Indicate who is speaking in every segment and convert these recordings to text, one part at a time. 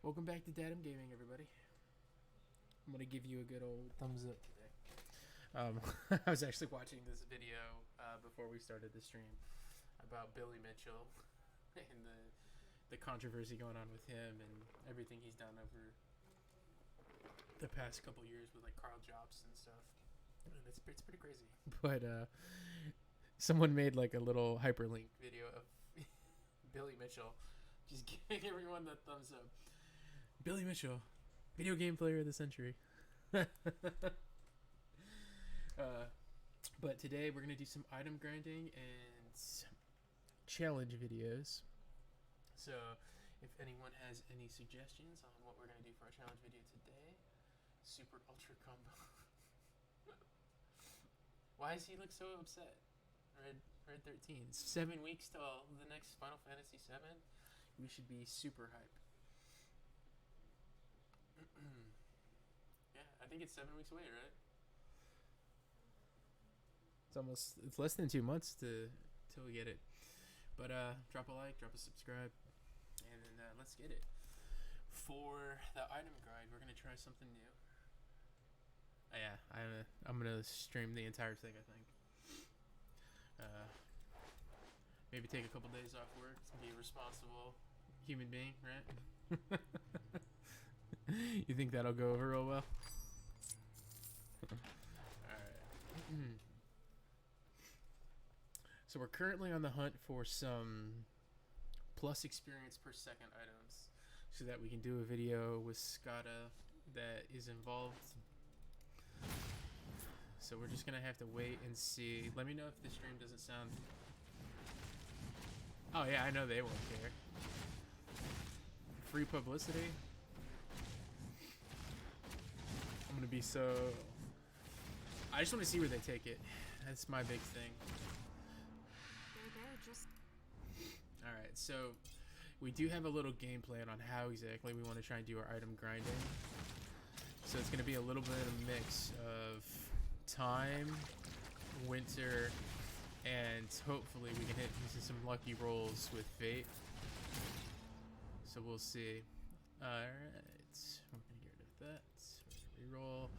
Speaker 1: Welcome back to Datum Gaming, everybody. I'm gonna give you a good old thumbs up today. I was actually watching this video before we started the stream about Billy Mitchell and the controversy going on with him and everything he's done over the past couple years with like Carl Jobst and stuff. And it's pretty crazy. But someone made like a little hyperlink video of Billy Mitchell just giving everyone the thumbs up. Billy Mitchell, video game player of the century. But today we're gonna do some item grinding and challenge videos. So, if anyone has any suggestions on what we're gonna do for our challenge video today, super ultra combo. Why does he look so upset? Red 13. 7 weeks till the next Final Fantasy 7. We should be super hype. Yeah, I think it's 7 weeks away, right? It's less than 2 months till we get it. But drop a like, drop a subscribe, and then let's get it. For the item grind, we're gonna try something new. Yeah, I'm gonna stream the entire thing, I think. Maybe take a couple days off work to be a responsible human being, right? You think that'll go over real well? Alright. So we're currently on the hunt for some plus experience per second items so that we can do a video with Skada that is involved. So we're just gonna have to wait and see. Let me know if the stream doesn't sound... Oh yeah, I know they won't care. Free publicity? I'm gonna be so... I just want to see where they take it. That's my big thing. Alright, so we do have a little game plan on how exactly we want to try and do our item grinding. So it's going to be a little bit of a mix of time, winter, and hopefully we can hit some lucky rolls with Fate. So we'll see. Alright, we're going to get rid of that. We're going to reroll.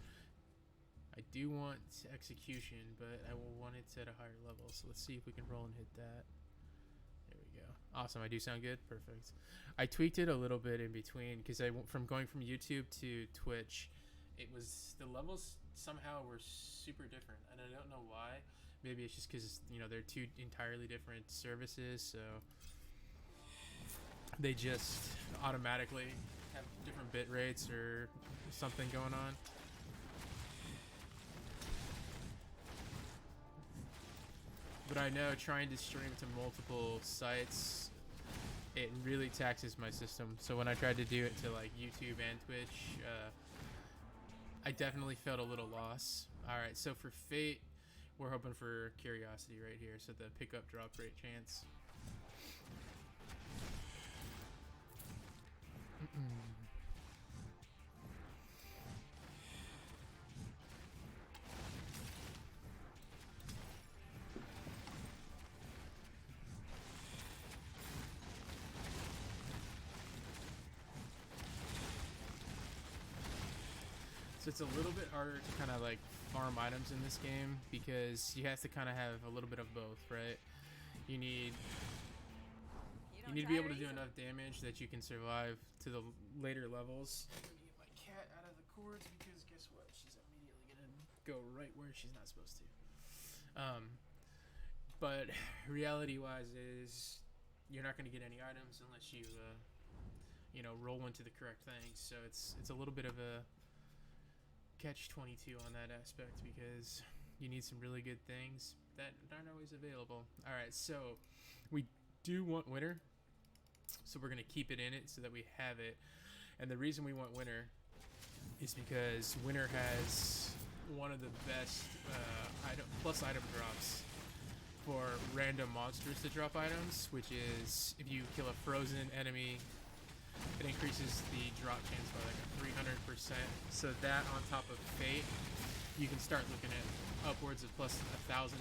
Speaker 1: I do want execution, but I will want it at a higher level. So let's see if we can roll and hit that. There we go. Awesome. I do sound good. Perfect. I tweaked it a little bit in between because I went from going from YouTube to Twitch. It was the levels somehow were super different, and I don't know why. Maybe it's just because they're two entirely different services, so they just automatically have different bit rates or something going on. But I know trying to stream to multiple sites, it really taxes my system. So when I tried to do it to like YouTube and Twitch, I definitely felt a little loss. Alright, so for Fate, we're hoping for Curiosity right here. So the pickup drop rate chance. So it's a little bit harder to kind of like farm items in this game because you have to kind of have a little bit of both, right? You need to be able to do enough damage that you can survive to the later levels. I'm gonna get my cat out of the cords because guess what? She's immediately gonna go right where she's not supposed to. But reality-wise is you're not gonna get any items unless you roll into the correct things. So it's a little bit of a catch-22 on that aspect because you need some really good things that aren't always available. Alright, so we do want winter, so we're going to keep it in it so that we have it. And the reason we want winter is because winter has one of the best item drops for random monsters to drop items, which is if you kill a frozen enemy, it increases the drop chance by like a 300%. So that on top of Fate, you can start looking at upwards of plus 1,000%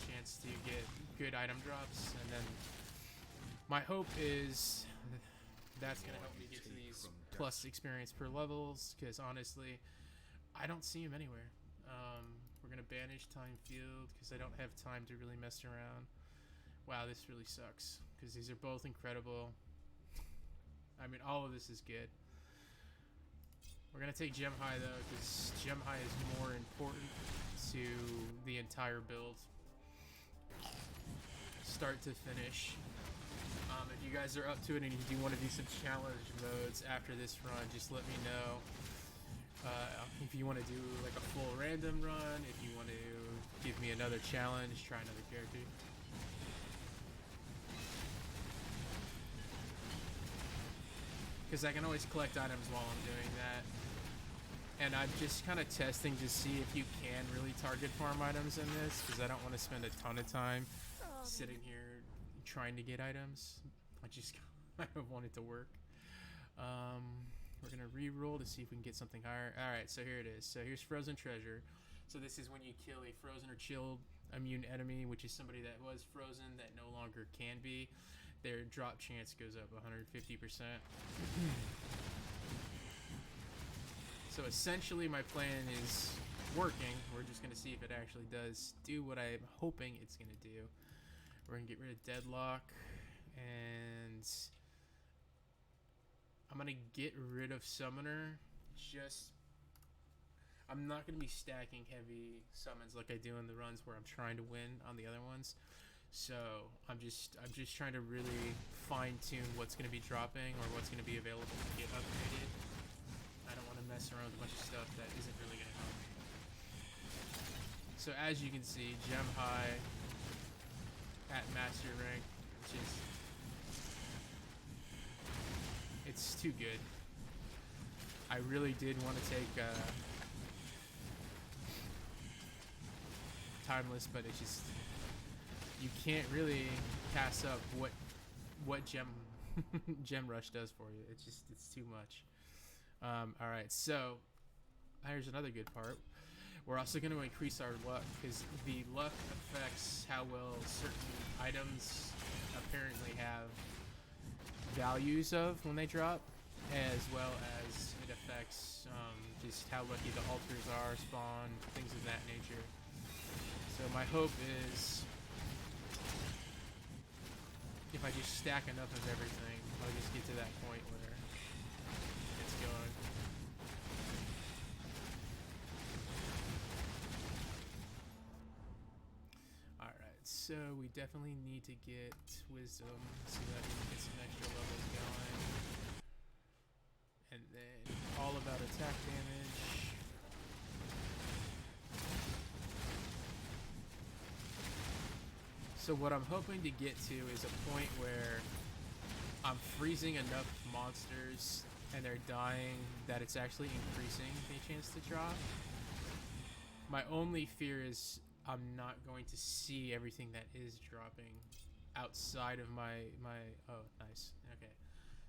Speaker 1: chance to get good item drops. And then my hope is That's going to help me get to these plus experience per levels, because honestly, I don't see him anywhere. We're going to banish Time Field, because I don't have time to really mess around. Wow, this really sucks, because these are both incredible. I mean, all of this is good. We're going to take Gem High, though, because Gem High is more important to the entire build. Start to finish. If you guys are up to it and you do want to do some challenge modes after this run, just let me know. If you want to do like a full random run, if you want to give me another challenge, try another character. Because I can always collect items while I'm doing that. And I'm just kind of testing to see if you can really target farm items in this, because I don't want to spend a ton of time sitting here trying to get items. I just kind of want it to work. We're gonna re-roll to see if we can get something higher. Alright, so here it is. So here's Frozen Treasure. So this is when you kill a frozen or chilled immune enemy, which is somebody that was frozen that no longer can be. Their drop chance goes up 150%. So essentially my plan is working. We're just gonna see if it actually does do what I'm hoping it's gonna do. We're gonna get rid of Deadlock, and I'm gonna get rid of Summoner. I'm not gonna be stacking heavy summons like I do in the runs where I'm trying to win on the other ones. So I'm just trying to really fine tune what's gonna be dropping or what's gonna be available to get upgraded. I don't want to mess around with a bunch of stuff that isn't really gonna help. So as you can see, Gem High at Master Rank, which is, it's too good. I really did want to take Timeless, but it's just, you can't really pass up what Gem Rush does for you. It's too much. All right, so here's another good part. We're also going to increase our luck, because the luck affects how well certain items apparently have values of when they drop, as well as it affects just how lucky the altars are, spawn, things of that nature. So my hope is, if I just stack enough of everything, I'll just get to that point where it's going. So we definitely need to get Wisdom so that we can get some extra levels going. And then all about attack damage. So what I'm hoping to get to is a point where I'm freezing enough monsters and they're dying that it's actually increasing the chance to drop. My only fear is I'm not going to see everything that is dropping outside of my oh, nice. Okay.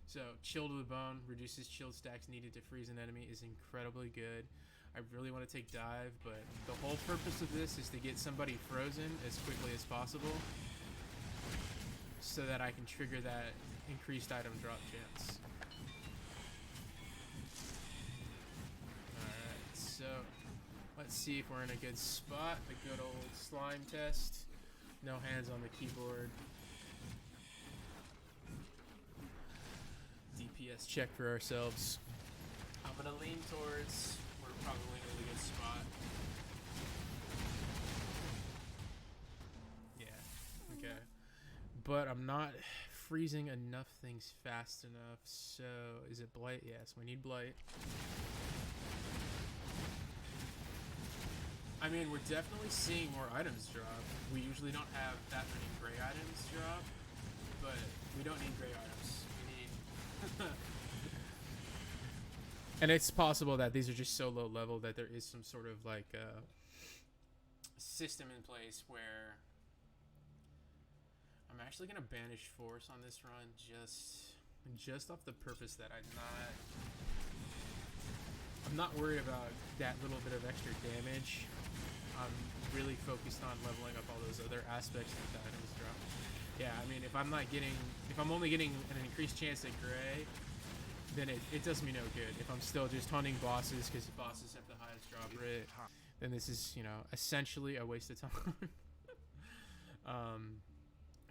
Speaker 1: So, Chill to the Bone reduces chilled stacks needed to freeze an enemy is incredibly good. I really want to take Dive, but the whole purpose of this is to get somebody frozen as quickly as possible so that I can trigger that increased item drop chance. Alright, so let's see if we're in a good spot. The good old slime test. No hands on the keyboard. DPS check for ourselves. I'm gonna lean towards, we're probably in a really good spot. Yeah, okay. But I'm not freezing enough things fast enough, so is it Blight? Yes, we need Blight. I mean, we're definitely seeing more items drop. We usually don't have that many gray items drop, but we don't need gray items. We need... And it's possible that these are just so low level that there is some sort of like system in place where I'm actually going to banish Force on this run just off the purpose that I'm not worried about that little bit of extra damage. I'm really focused on leveling up all those other aspects that the items drop. Yeah, I mean, if I'm only getting an increased chance at gray, then it does me no good. If I'm still just hunting bosses because bosses have the highest drop rate, then this is, you know, essentially a waste of time.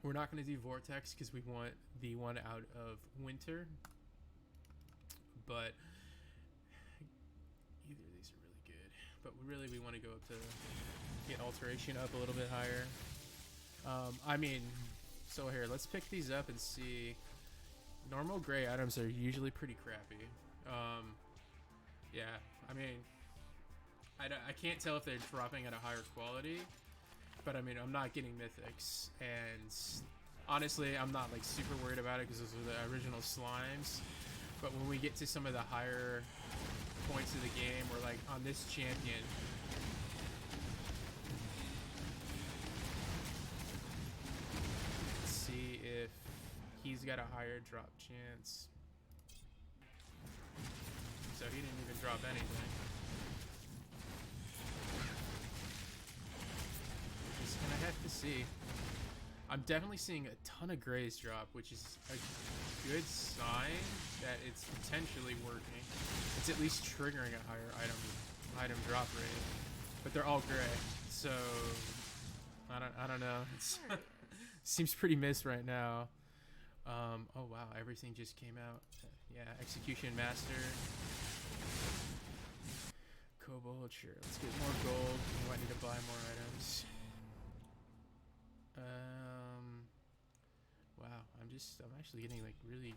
Speaker 1: We're not going to do Vortex because we want the one out of Winter, but either of these are really good. But really, we want to go up to get Alteration up a little bit higher. I mean, so here, let's pick these up and see. Normal gray items are usually pretty crappy. Yeah, I mean, I can't tell if they're dropping at a higher quality, but I mean, I'm not getting mythics, and honestly, I'm not like super worried about it because those are the original slimes. But when we get to some of the higher points of the game, we're like on this champion. Let's see if he's got a higher drop chance. So he didn't even drop anything. Just gonna have to see. I'm definitely seeing a ton of grays drop, which is a good sign that it's potentially working. It's at least triggering a higher item drop rate. But they're all gray, so I don't know. It's seems pretty missed right now. Oh wow, everything just came out. Yeah, Execution Master. Kobold, sure. Let's get more gold. We might need to buy more items. Wow, I'm actually getting like really.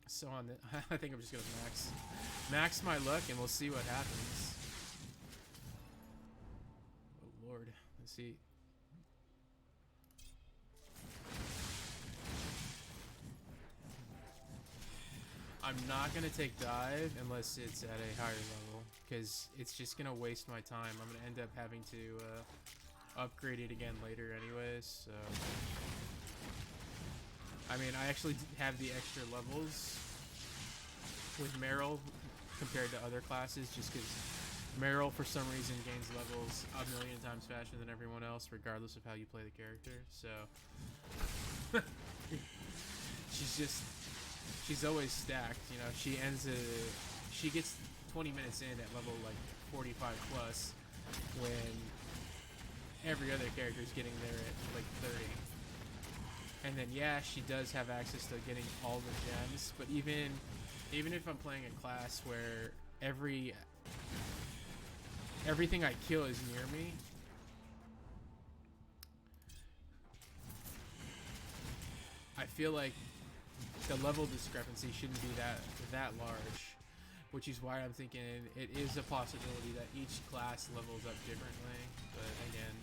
Speaker 1: So on the, I think I'm just gonna max my luck, and we'll see what happens. Oh Lord, let's see. I'm not gonna take dive unless it's at a higher level, because it's just gonna waste my time. I'm gonna end up having to upgrade it again later anyways, so. I mean, I actually have the extra levels with Meryl compared to other classes, just because Meryl for some reason gains levels a million times faster than everyone else, regardless of how you play the character, so. She's always stacked, you know. She gets 20 minutes in at level like 45 plus, when every other character is getting there at like 30. And then yeah, she does have access to getting all the gems, but even if I'm playing a class where everything I kill is near me, I feel like the level discrepancy shouldn't be that large, which is why I'm thinking it is a possibility that each class levels up differently. But again,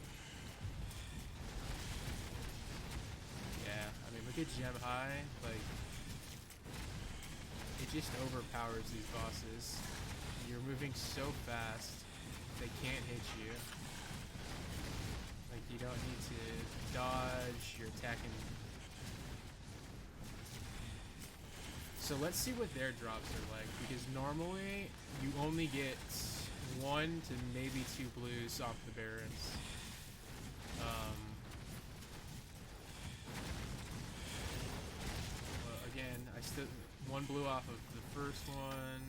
Speaker 1: yeah, I mean, look at Gem High, like it just overpowers these bosses. You're moving so fast, they can't hit you. Like, you don't need to dodge, you're attacking. So let's see what their drops are like, because normally you only get 1 to maybe 2 blues off the Barons. Well, again, I still 1 blue off of the first one.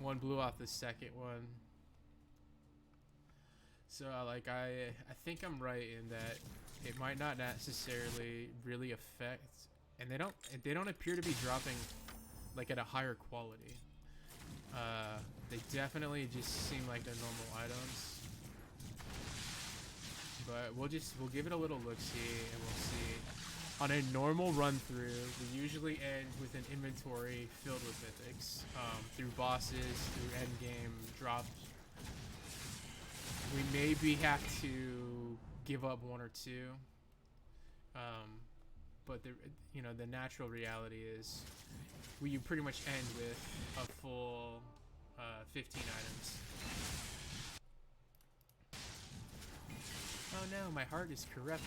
Speaker 1: 1 blue off the second one. So I think I'm right in that it might not necessarily really affect, and they don't appear to be dropping like at a higher quality. They definitely just seem like they're normal items. But we'll give it a little look-see, and we'll see. On a normal run-through, we usually end with an inventory filled with mythics, through bosses, through endgame drops. We maybe have to give up 1 or 2, but the natural reality is you pretty much end with a full 15 items. Oh no, my heart is corrupted.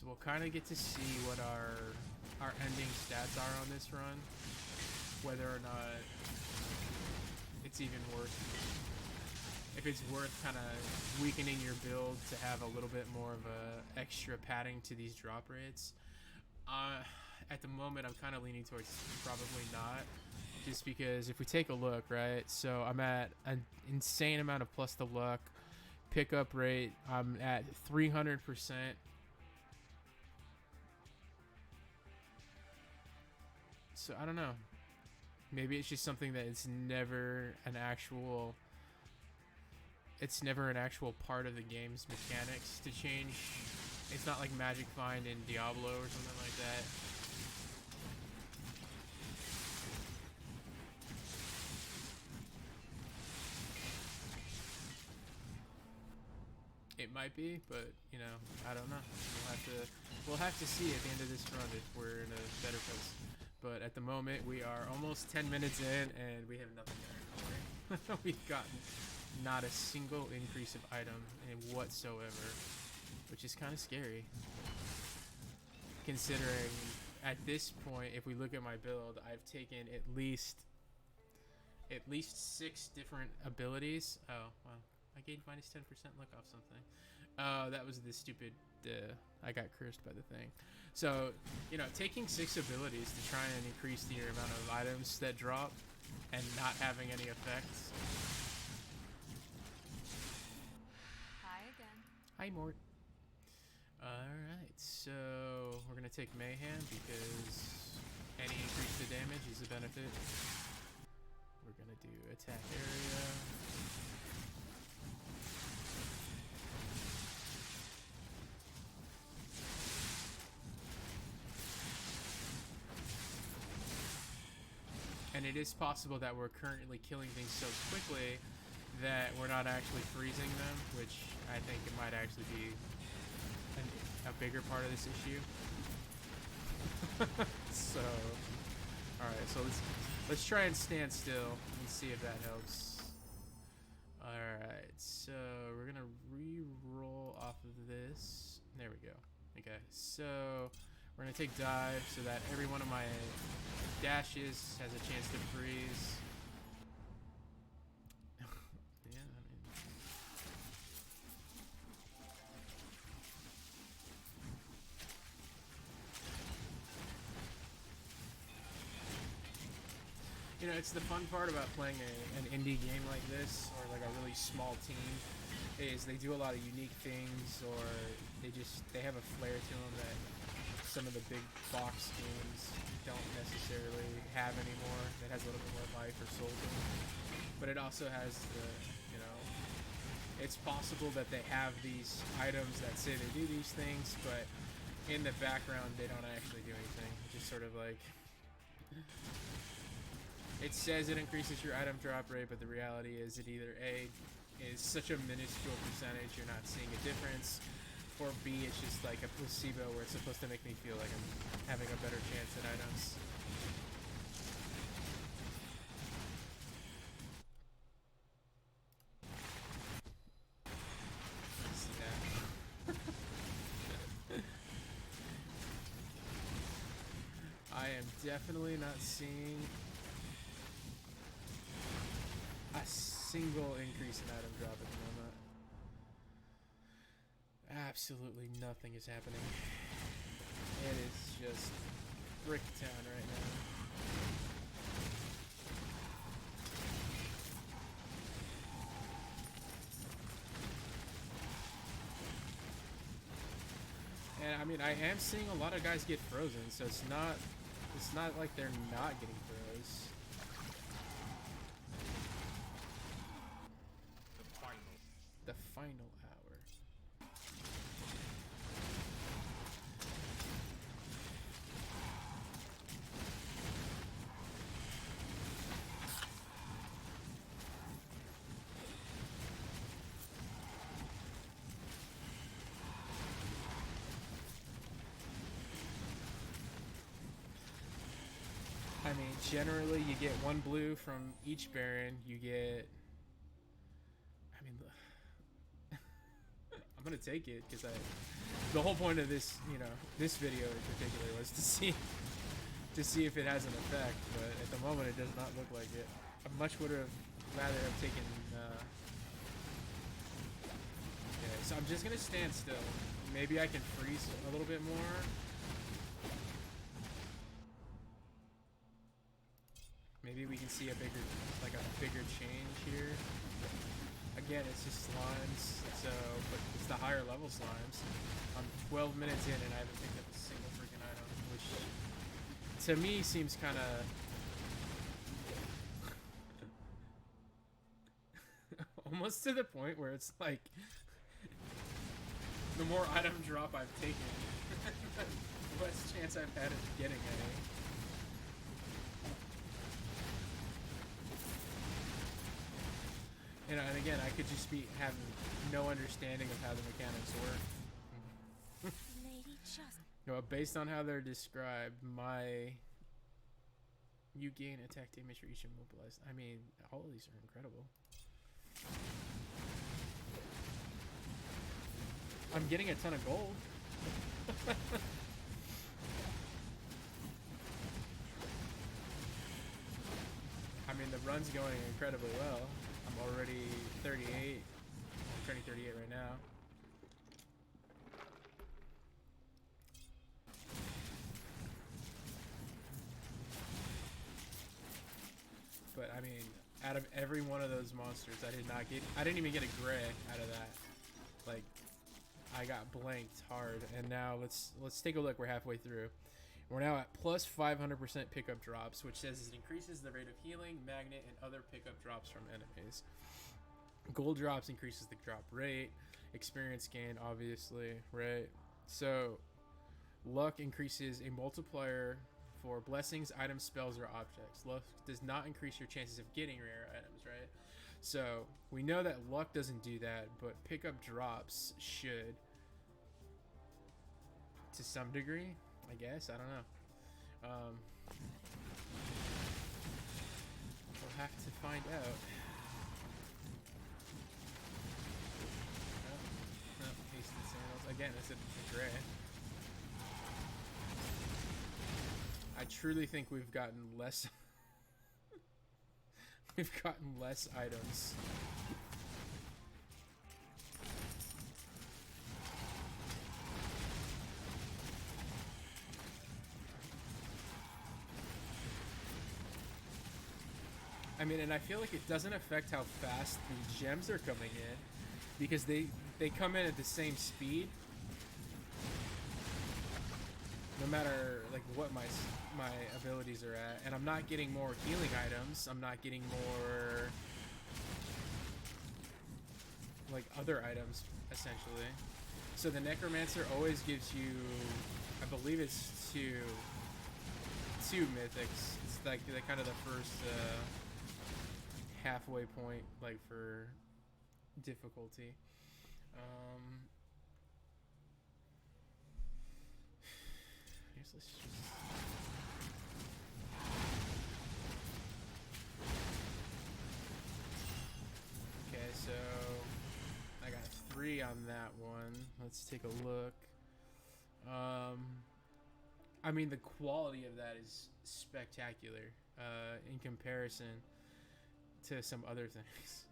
Speaker 1: So we'll kind of get to see what our ending stats are on this run, whether or not it's even worth, if it's worth kind of weakening your build to have a little bit more of a extra padding to these drop rates. At the moment, I'm kind of leaning towards probably not, just because if we take a look, right, so I'm at an insane amount of plus the luck. Pickup rate, I'm at 300%. So I don't know. Maybe it's just something that it's never an actual part of the game's mechanics to change. It's not like Magic Find in Diablo or something like that. It might be, but you know, I don't know. We'll have to see at the end of this run if we're in a better place. But at the moment, we are almost 10 minutes in, and we have nothing there. We've gotten not a single increase of item in whatsoever, which is kind of scary. Considering at this point, if we look at my build, I've taken at least 6 different abilities. Oh, well, I gained minus 10% luck off something. Oh, that was the stupid, I got cursed by the thing. So, you know, taking 6 abilities to try and increase the amount of items that drop and not having any effects.
Speaker 2: Hi again.
Speaker 1: Hi, Mort. Alright, so we're going to take Mayhem because any increase to damage is a benefit. We're going to do attack area. And it is possible that we're currently killing things so quickly that we're not actually freezing them, which I think it might actually be a bigger part of this issue. So, alright, so let's try and stand still and see if that helps. Alright, so we're gonna re-roll off of this. There we go. Okay, so we're gonna take dive so that every one of my dashes has a chance to freeze. Yeah, I mean, you know, it's the fun part about playing an indie game like this, or like a really small team, is they do a lot of unique things, or they have a flair to them that some of the big box games don't necessarily have anymore. That has a little bit more life or soul to them. But it also has the, you know, it's possible that they have these items that say they do these things, but in the background they don't actually do anything. Just sort of like, it says it increases your item drop rate, but the reality is it either A, is such a minuscule percentage you're not seeing a difference, or B, it's just like a placebo where it's supposed to make me feel like I'm having a better chance at items. See that? I am definitely not seeing a single increase in item drop at the moment. Absolutely nothing is happening. It is just brick town right now. And I mean, I am seeing a lot of guys get frozen, so it's not like they're not getting froze. The final hour. I mean, generally you get 1 blue from each Baron. You get, I mean, I'm gonna take it because the whole point of this, this video in particular was to see if it has an effect. But at the moment, it does not look like it. I much would have rather have taken. Okay, so I'm just gonna stand still. Maybe I can freeze a little bit more. Maybe we can see a bigger change here. Again, it's just slimes, but it's the higher level slimes. I'm 12 minutes in and I haven't picked up a single freaking item, which to me seems kind of almost to the point where it's like the more item drop I've taken, the less chance I've had of getting any. And again, I could just be having no understanding of how the mechanics work. Based on how they're described, you gain attack damage for each immobilized. I mean, all of these are incredible. I'm getting a ton of gold. I mean, the run's going incredibly well. I'm already 38. I'm turning 38 right now. But I mean, out of every one of those monsters, I didn't even get a gray out of that. Like, I got blanked hard. And now let's take a look. We're halfway through. We're now at plus 500% pickup drops, which says it increases the rate of healing, magnet, and other pickup drops from enemies. Gold drops increases the drop rate. Experience gain, obviously, right? So, luck increases a multiplier for blessings, items, spells, or objects. Luck does not increase your chances of getting rare items, right? So, we know that luck doesn't do that, but pickup drops should. To some degree, I guess. I don't know. We'll have to find out. No, hasted sandals. Again, it's a gray. I truly think we've gotten less. We've gotten less items. I mean, and I feel like it doesn't affect how fast the gems are coming in, because they come in at the same speed, no matter like what my abilities are at. And I'm not getting more healing items. I'm not getting more like other items essentially. So the Necromancer always gives you, I believe it's two mythics. It's like the kind of the first. Halfway point, like for difficulty. I guess let's just. Okay, so I got 3 on that one. Let's take a look. I mean, the quality of that is spectacular in comparison to some other things.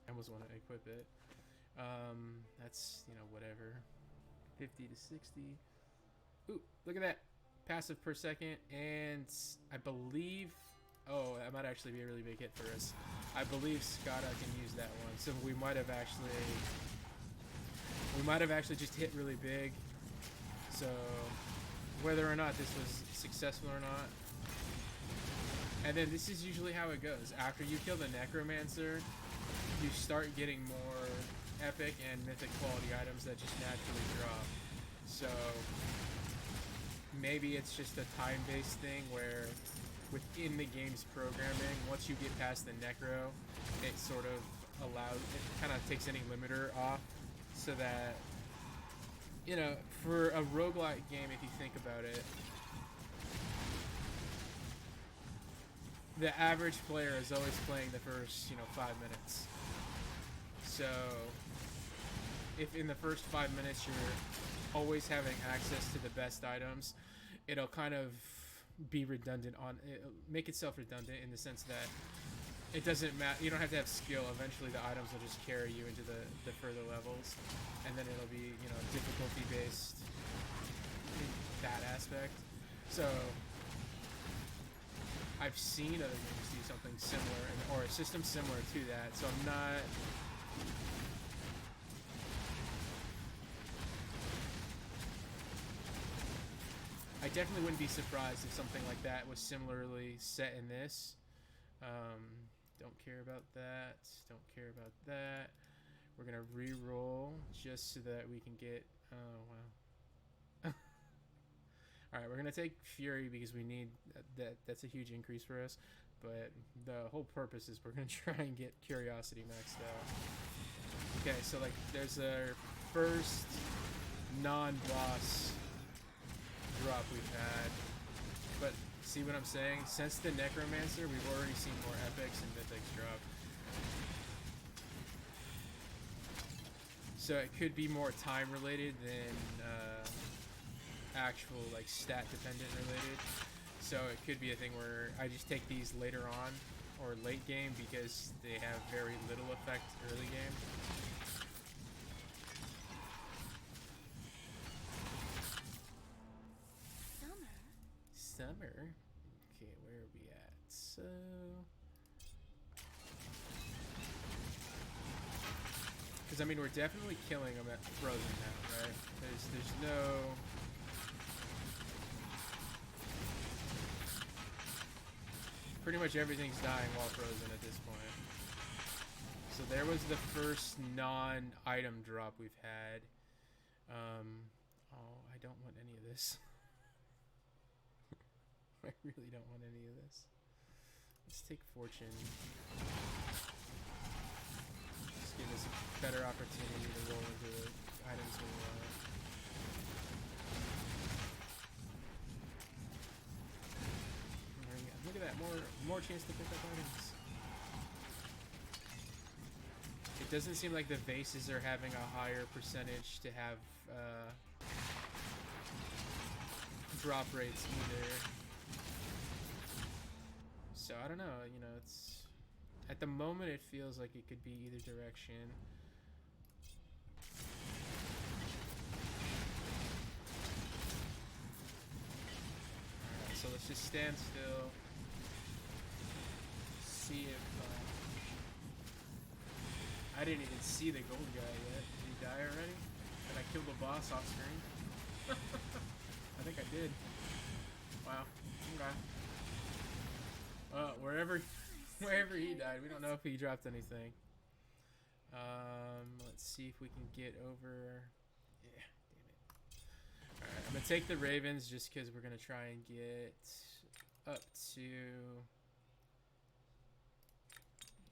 Speaker 1: I almost want to equip it. That's, whatever. 50 to 60. Ooh, look at that. Passive per second. And I believe... Oh, that might actually be a really big hit for us. I believe Skada can use that one. So we might have actually just hit really big. So whether or not this was successful or not. And then this is usually how it goes. After you kill the Necromancer, you start getting more epic and mythic quality items that just naturally drop. So maybe it's just a time-based thing where within the game's programming, once you get past the Necro, it sort of kind of takes any limiter off, so that, for a roguelike game, if you think about it, the average player is always playing the first, 5 minutes. So if in the first 5 minutes you're always having access to the best items, it'll kind of be redundant it'll make itself redundant in the sense that it doesn't matter. You don't have to have skill. Eventually, the items will just carry you into the further levels, and then it'll be difficulty based in that aspect. So I've seen other games do something similar, or a system similar to that. So I'm not. I definitely wouldn't be surprised if something like that was similarly set in this. Don't care about that. Don't care about that. We're gonna re-roll just so that we can get. Oh wow. All right, we're gonna take Fury because we need that. That's a huge increase for us. But the whole purpose is we're gonna try and get Curiosity maxed out. Okay, so like there's our first non-boss drop we've had, but see what I'm saying? Since the Necromancer, we've already seen more epics and mythics drop. So it could be more time related than actual like stat dependent related. So it could be a thing where I just take these later on or late game because they have very little effect early game. Summer. Okay, where are we at? So because I mean we're definitely killing them at Frozen now, right? There's no pretty much everything's dying while Frozen at this point. So there was the first non-item drop we've had. Oh, I don't want any of this. I really don't want any of this. Let's take Fortune. Just give us a better opportunity to roll into the items we want. Look at that, more chance to pick up items. It doesn't seem like the vases are having a higher percentage to have drop rates either. So I don't know, it's at the moment it feels like it could be either direction. Alright, so let's just stand still. See if I didn't even see the gold guy yet. Did he die already? Did I kill the boss off screen? I think I did. Wow. Okay. Wherever he died, we don't know if he dropped anything. Let's see if we can get over. Yeah, damn it. All right, I'm gonna take the Ravens just because we're gonna try and get up to.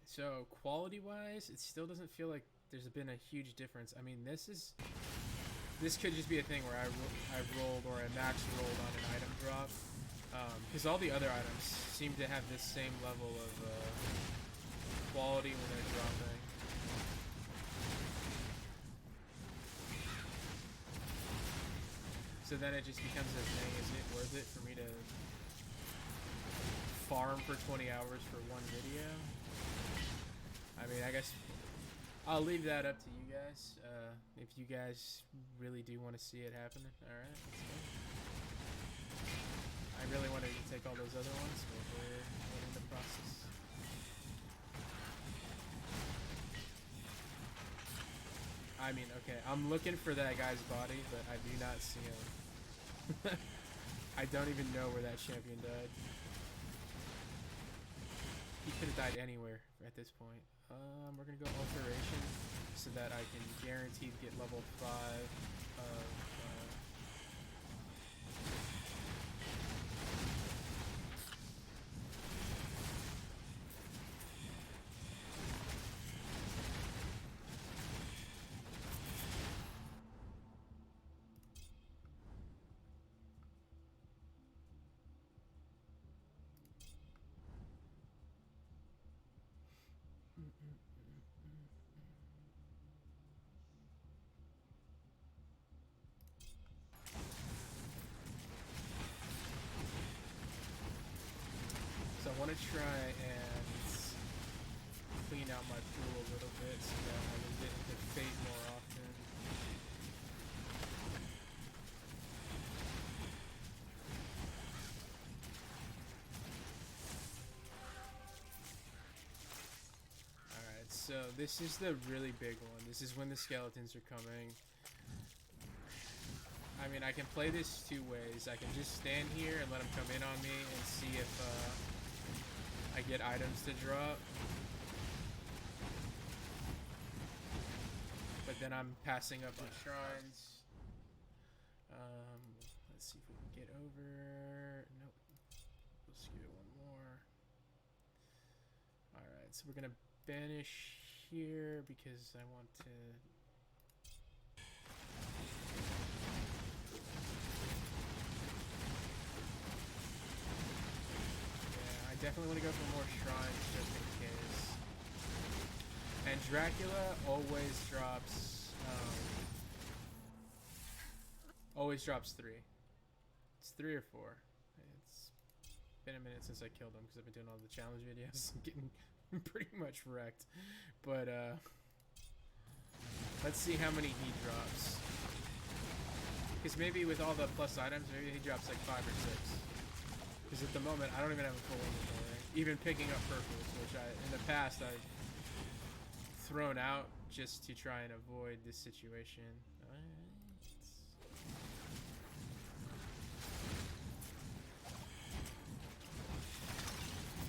Speaker 1: So quality-wise, it still doesn't feel like there's been a huge difference. I mean, this could just be a thing where I rolled or I max rolled on an item drop. Because all the other items seem to have this same level of quality when they're dropping. So then it just becomes a thing, is it worth it for me to farm for 20 hours for one video? I mean, I guess I'll leave that up to you guys. If you guys really do want to see it happen, alright, let's go. I really wanted to take all those other ones, but we're in the process. I mean, okay, I'm looking for that guy's body, but I do not see him. I don't even know where that champion died. He could have died anywhere at this point. We're gonna go Alteration so that I can guaranteed get level 5 of want to try and clean out my pool a little bit so that I can get into Fate more often. Alright, so this is the really big one. This is when the skeletons are coming. I mean, I can play this two ways. I can just stand here and let them come in on me and see if I get items to drop. But then I'm passing up on shrines. Let's see if we can get over. Nope. Let's give it one more. Alright, so we're going to banish here because I want to... Definitely want to go for more shrines just in case. And Dracula always drops 3. It's 3 or 4. It's been a minute since I killed him because I've been doing all the challenge videos and getting pretty much wrecked. But let's see how many he drops. Because maybe with all the plus items, maybe he drops like 5 or 6. Because at the moment, I don't even have a full inventory. Even picking up purples, which in the past I've thrown out just to try and avoid this situation.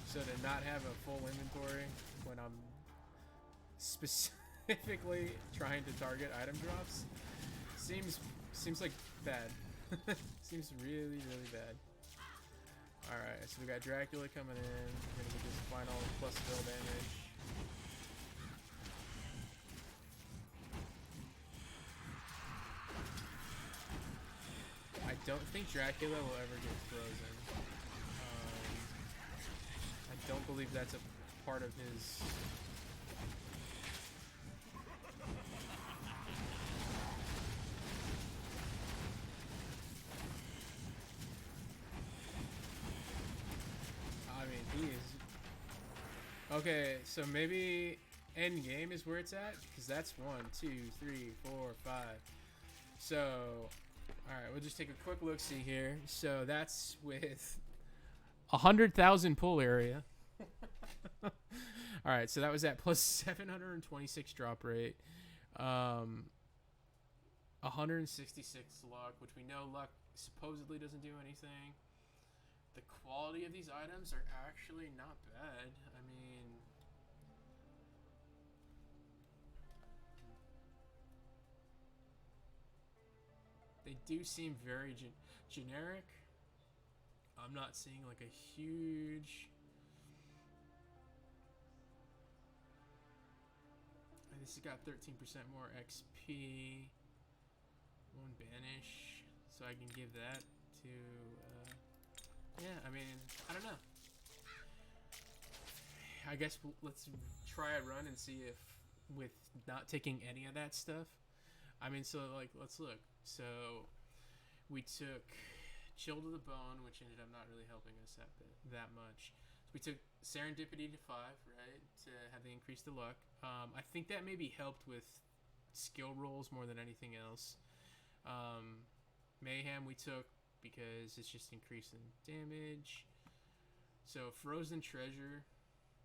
Speaker 1: So to not have a full inventory when I'm specifically trying to target item drops seems like bad. Seems really, really bad. Alright, so we got Dracula coming in. We're gonna get this final plus spell damage. I don't think Dracula will ever get frozen. I don't believe that's a part of his... Okay, so maybe end game is where it's at, because that's 1, 2, 3, 4, 5. So, alright, we'll just take a quick look see here. So that's with 100,000 pull area. Alright, so that was at plus 726 drop rate. 166 luck, which we know luck supposedly doesn't do anything. The quality of these items are actually not bad. I mean, they do seem very generic. I'm not seeing like a huge... This has got 13% more XP. 1 banish. So I can give that to... yeah, I mean, I don't know. I guess let's try a run and see if, with not taking any of that stuff. I mean, so, like, let's look. So, we took Chill to the Bone, which ended up not really helping us that much. So we took Serendipity to 5, right, to have the increase the luck. I think that maybe helped with skill rolls more than anything else. Mayhem we took because it's just increasing damage. So Frozen Treasure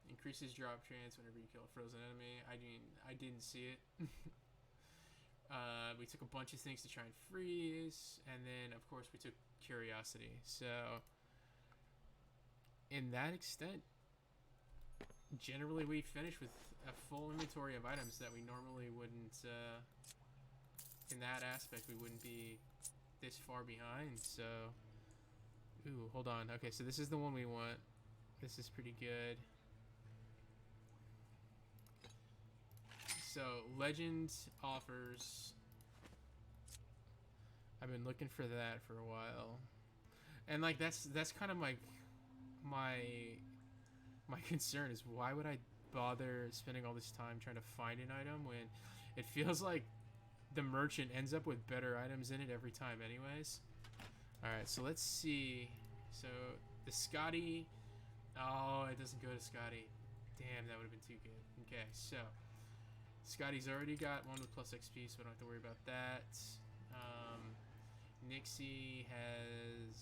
Speaker 1: increases drop chance whenever you kill a frozen enemy. I mean, I didn't see it. We took a bunch of things to try and freeze, and then of course we took Curiosity. So in that extent, generally we finish with a full inventory of items that we normally wouldn't, in that aspect we wouldn't be this far behind. So, ooh, hold on. Okay, so this is the one we want. This is pretty good. So Legend offers, I've been looking for that for a while, and like that's kind of my concern is, why would I bother spending all this time trying to find an item when it feels like the merchant ends up with better items in it every time anyways. Alright, so let's see. So the Scotty Oh, it doesn't go to Scotty. Damn, that would have been too good. Okay, so Scotty's already got one with plus XP, so we don't have to worry about that. Nixie has...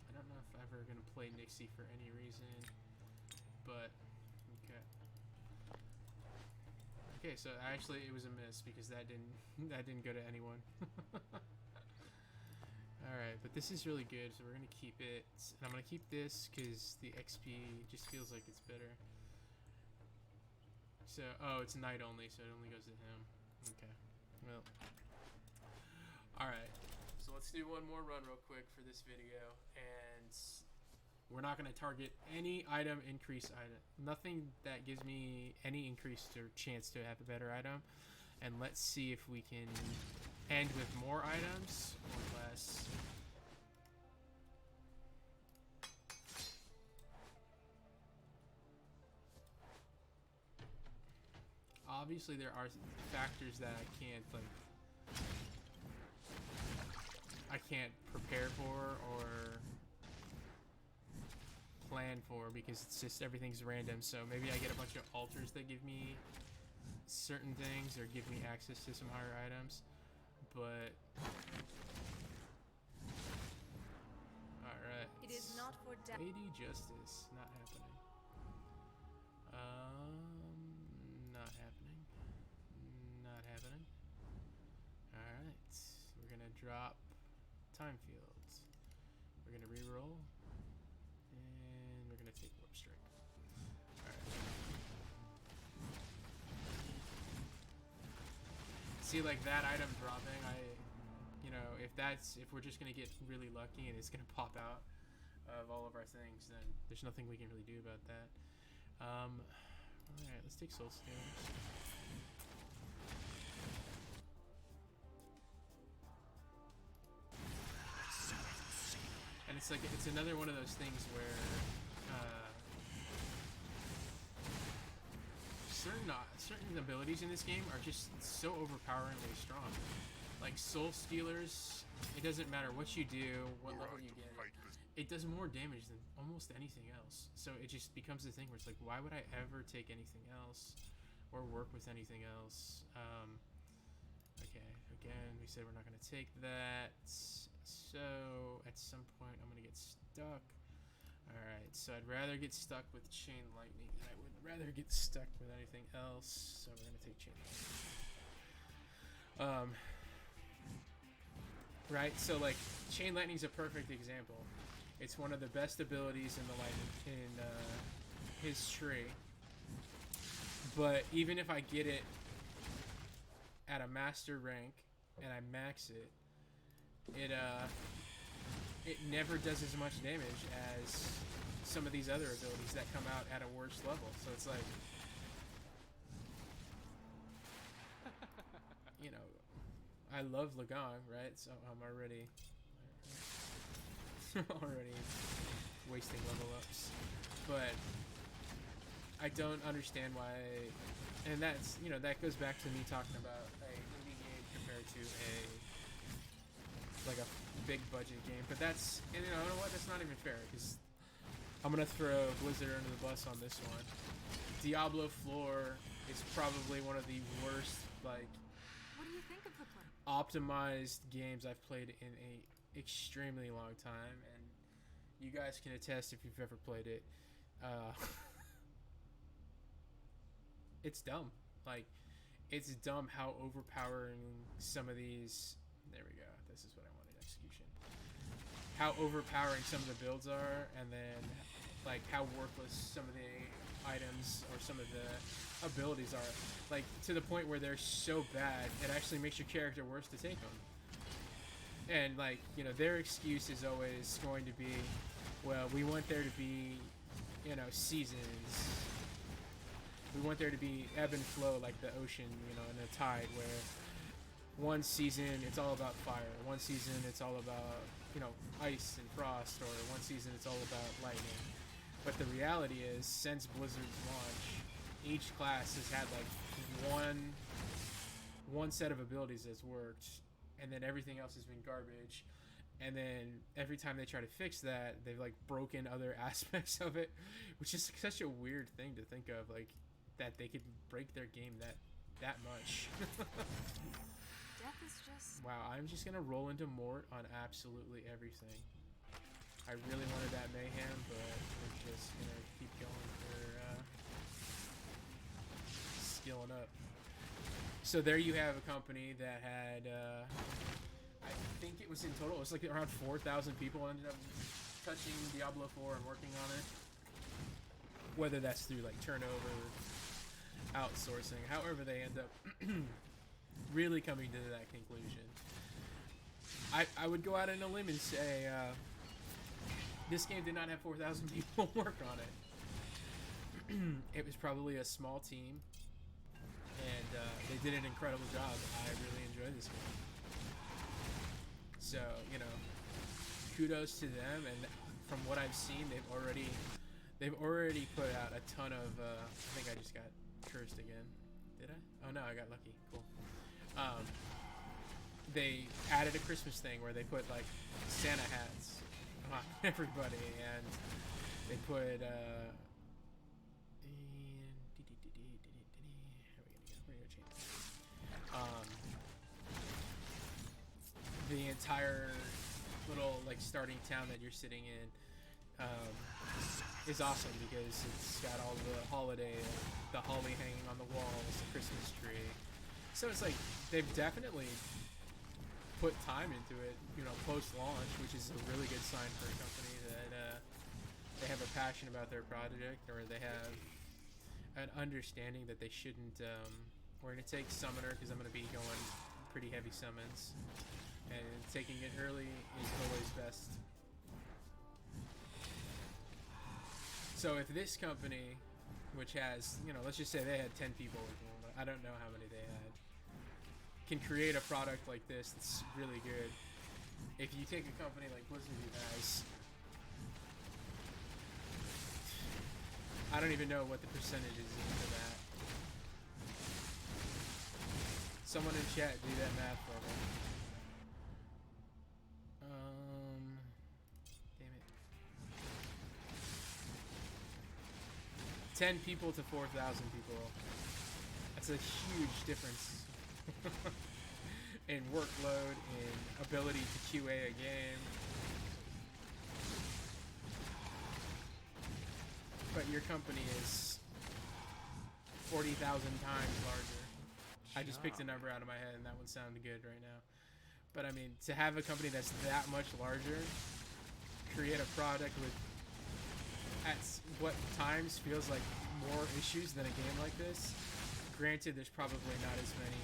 Speaker 1: I don't know if I'm ever gonna play Nixie for any reason, but okay. Okay, so actually it was a miss because that didn't go to anyone. Alright, but this is really good, so we're gonna keep it. And I'm gonna keep this because the XP just feels like it's better. So, oh, it's night only, so it only goes to him. Okay, well. Alright, so let's do one more run real quick for this video. And we're not gonna target any item increase item. Nothing that gives me any increased or chance to have a better item. And let's see if we can end with more items or less. Obviously there are factors that I can't prepare for or plan for because it's just everything's random. So maybe I get a bunch of altars that give me certain things or give me access to some higher items. But alright.
Speaker 2: It is not for death.
Speaker 1: Lady Justice, not happening. Not happening. Not happening. Alright. We're gonna drop time fields. We're gonna reroll. And we're gonna take Warp Strike. Alright. See, like that item dropping, you know, if we're just gonna get really lucky and it's gonna pop out of all of our things, then there's nothing we can really do about that. Alright, let's take Soul Stealers. And it's like, it's another one of those things where certain abilities in this game are just so overpoweringly strong. Like Soul Stealers, it doesn't matter what you do, what level you get, it does more damage than almost anything else. So it just becomes the thing where it's like, why would I ever take anything else or work with anything else? Okay, again, we said we're not going to take that. So at some point I'm going to get stuck. Alright, so I'd rather get stuck with Chain Lightning than I would rather get stuck with anything else. So we're going to take Chain Lightning. Right, so like Chain Lightning's a perfect example. It's one of the best abilities in the lightning in his tree. But even if I get it at a master rank and I max it, it never does as much damage as some of these other abilities that come out at a worse level. So it's like, you know, I love Lagong, right? So I'm already wasting level ups, but I don't understand why. And that's, you know, that goes back to me talking about a indie game compared to a big budget game. But that's, and you know what? That's not even fair because I'm gonna throw Blizzard under the bus on this one. Diablo Floor is probably one of the worst, like,
Speaker 2: What do you think of the play?
Speaker 1: optimized games I've played in a extremely long time, and you guys can attest if you've ever played it. It's dumb. Like, it's dumb how overpowering some of these. There we go. This is what I wanted. Execution. How overpowering some of the builds are, and then like how worthless some of the items or some of the abilities are. Like to the point where they're so bad, it actually makes your character worse to take them. And like, you know, their excuse is always going to be, well, we want there to be, you know, seasons. We want there to be ebb and flow like the ocean, you know, and a tide where one season it's all about fire, one season it's all about, you know, ice and frost, or one season it's all about lightning. But the reality is, since Blizzard's launch, each class has had like one set of abilities that's worked, and then everything else has been garbage. And then every time they try to fix that, they've like broken other aspects of it, which is such a weird thing to think of, like that they could break their game that much.
Speaker 2: Death is just.
Speaker 1: Wow, I'm just gonna roll into Mort on absolutely everything. I really wanted that mayhem, but we're just gonna keep going for skilling up. So there you have a company that had, I think it was in total, it was like around 4,000 people ended up touching Diablo 4 and working on it. Whether that's through like turnover, outsourcing, however they end up really coming to that conclusion. I would go out on a limb and say this game did not have 4,000 people work on it. It was probably a small team, and they did an incredible job. I really enjoyed this game. So, you know, kudos to them, and from what I've seen, they've already put out a ton of I think I just got cursed again. Did I? Oh no, I got lucky. Cool. They added a Christmas thing where they put like Santa hats on everybody, and they put the entire little like starting town that you're sitting in is awesome because it's got all the the holly hanging on the walls, the Christmas tree. So it's like they've definitely put time into it, you know, post-launch, which is a really good sign for a company that they have a passion about their project, or they have an understanding that they shouldn't. We're gonna take Summoner because I'm gonna be going pretty heavy summons, and taking it early is always best. So if this company, which has, you know, let's just say they had 10 people working on it, I don't know how many they had, can create a product like this that's really good. If you take a company like Blizzard who has, I don't even know what the percentage is for that. Someone in chat do that math for me. Damn it. 10 people to 4,000 people. That's a huge difference. In workload, in ability to QA a game. But your company is 40,000 times larger. I just picked a number out of my head and that one sounded good right now. But I mean, to have a company that's that much larger, create a product with, at what times feels like more issues than a game like this. Granted, there's probably not as many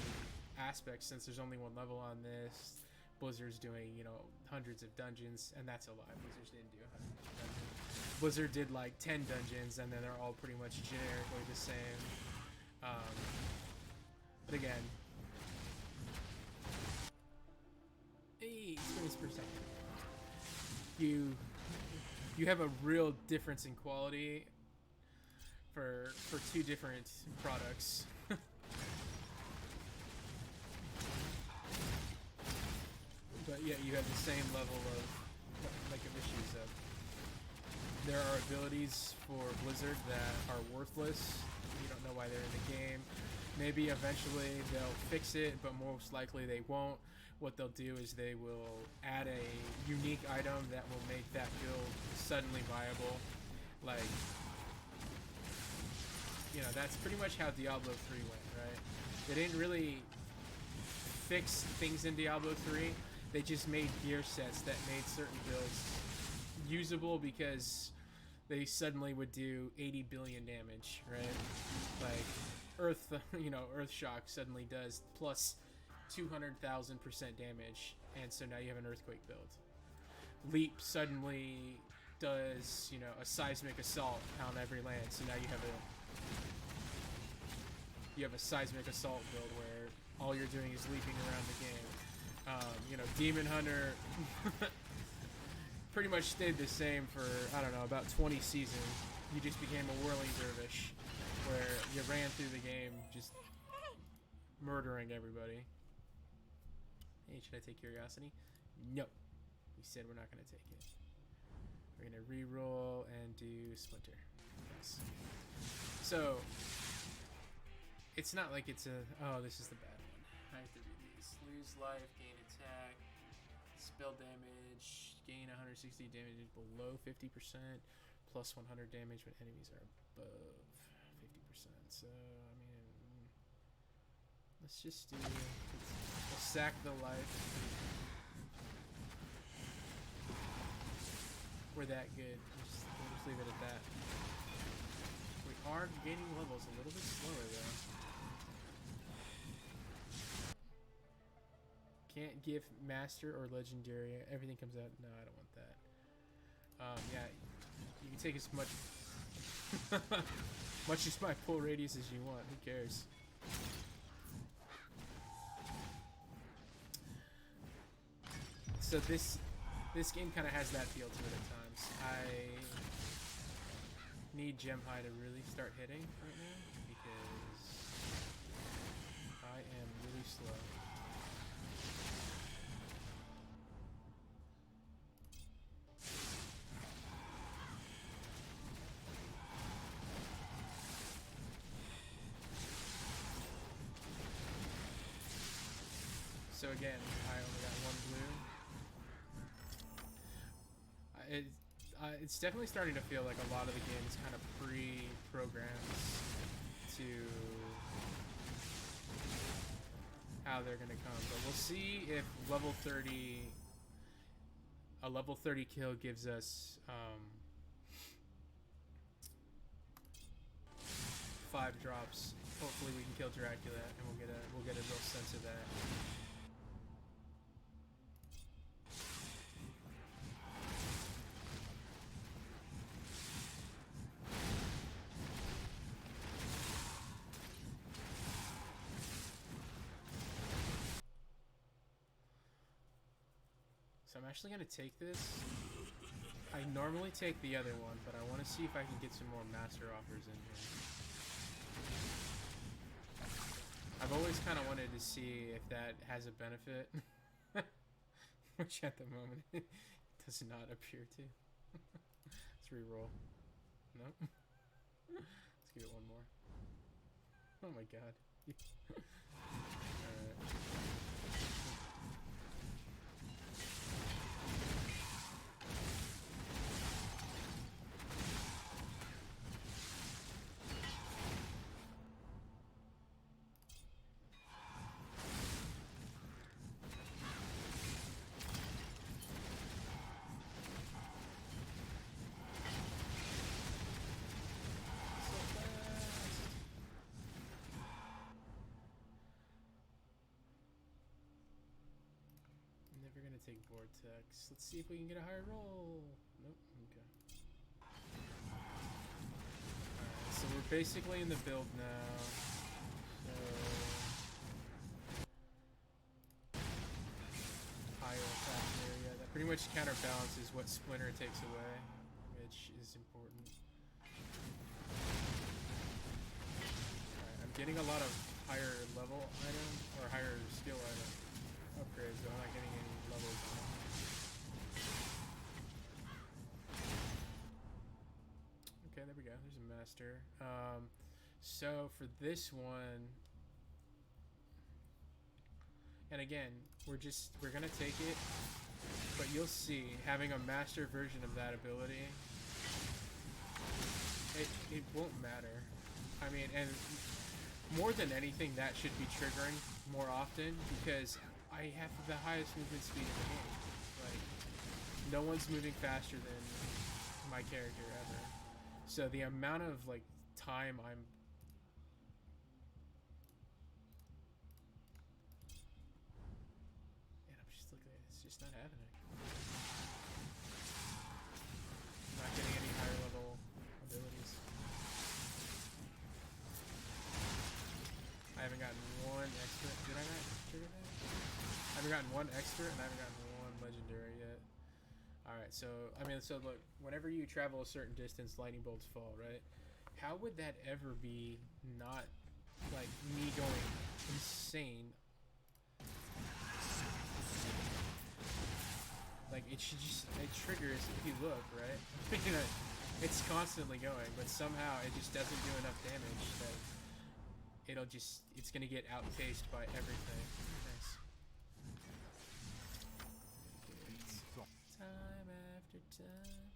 Speaker 1: aspects since there's only one level on this. Blizzard's doing, you know, hundreds of dungeons, and that's a lie. Blizzard didn't do hundreds of dungeons. Blizzard did like 10 dungeons, and then they're all pretty much generically the same. But again, hey, space per second. You have a real difference in quality for two different products. But yeah, you have the same level of issues of there are abilities for Blizzard that are worthless. You don't know why they're in the game. Maybe eventually they'll fix it, but most likely they won't. What they'll do is they will add a unique item that will make that build suddenly viable. Like, you know, that's pretty much how Diablo 3 went, right? They didn't really fix things in Diablo 3. They just made gear sets that made certain builds usable because they suddenly would do 80 billion damage, right? Like Earth, you know, Earth Shock suddenly does plus 200,000% damage, and so now you have an earthquake build. Leap suddenly does, you know, a seismic assault on every land, so now you have a seismic assault build where all you're doing is leaping around the game. You know, Demon Hunter pretty much stayed the same for, I don't know, about 20 seasons. You just became a whirling dervish, where you ran through the game just murdering everybody. Hey, should I take curiosity? No. We said we're not gonna take it. We're gonna re-roll and do Splinter. Yes. So it's not like it's a oh, this is the bad one. I have to read these. Lose life, gain attack, spell damage, gain 160 damage below 50%, plus 100 damage when enemies are above 50%. So I mean, let's just do. We'll sack the life. We're that good. We'll just leave it at that. We are gaining levels a little bit slower though. Can't give master or legendary. Everything comes out. No, I don't want that. Yeah, you can take as much much as my pull radius as you want. Who cares? So this game kind of has that feel to it at times. I need Gem High to really start hitting right now because I am really slow. So again, I only got one blue. It's definitely starting to feel like a lot of the game is kind of pre-programmed to how they're going to come. But we'll see if level 30, a level 30 kill gives us 5 drops. Hopefully we can kill Dracula and we'll get a real sense of that. So I'm actually going to take this. I normally take the other one, but I want to see if I can get some more master offers in here. I've always kind of wanted to see if that has a benefit, which at the moment it does not appear to. Let's re-roll. Nope. Let's give it one more. Oh my god. Alright. Take Vortex. Let's see if we can get a higher roll. Nope. Okay. Alright, so we're basically in the build now. So higher attack area. That pretty much counterbalances what Splinter takes away, which is important. Alright, I'm getting a lot of higher level items or higher skill items upgrades, but I'm not getting any levels on it. Okay, there we go. There's a master. So for this one, and again, we're gonna take it, but you'll see having a master version of that ability, it won't matter. I mean, and more than anything, that should be triggering more often because I have the highest movement speed in the game. Like, no one's moving faster than my character ever. So the amount of like time I'm just looking at it, it's just not happening. I'm not getting any higher level abilities. I haven't gotten one expert. Did I not trigger that? I haven't gotten one expert and I haven't gotten one legendary yet. Alright, so, I mean, so look, whenever you travel a certain distance, lightning bolts fall, right? How would that ever be not, like, me going insane? Like, it should just, it triggers if you look, right? You know, it's constantly going, but somehow it just doesn't do enough damage that it'll just, it's gonna get outpaced by everything. Nice. Time after time.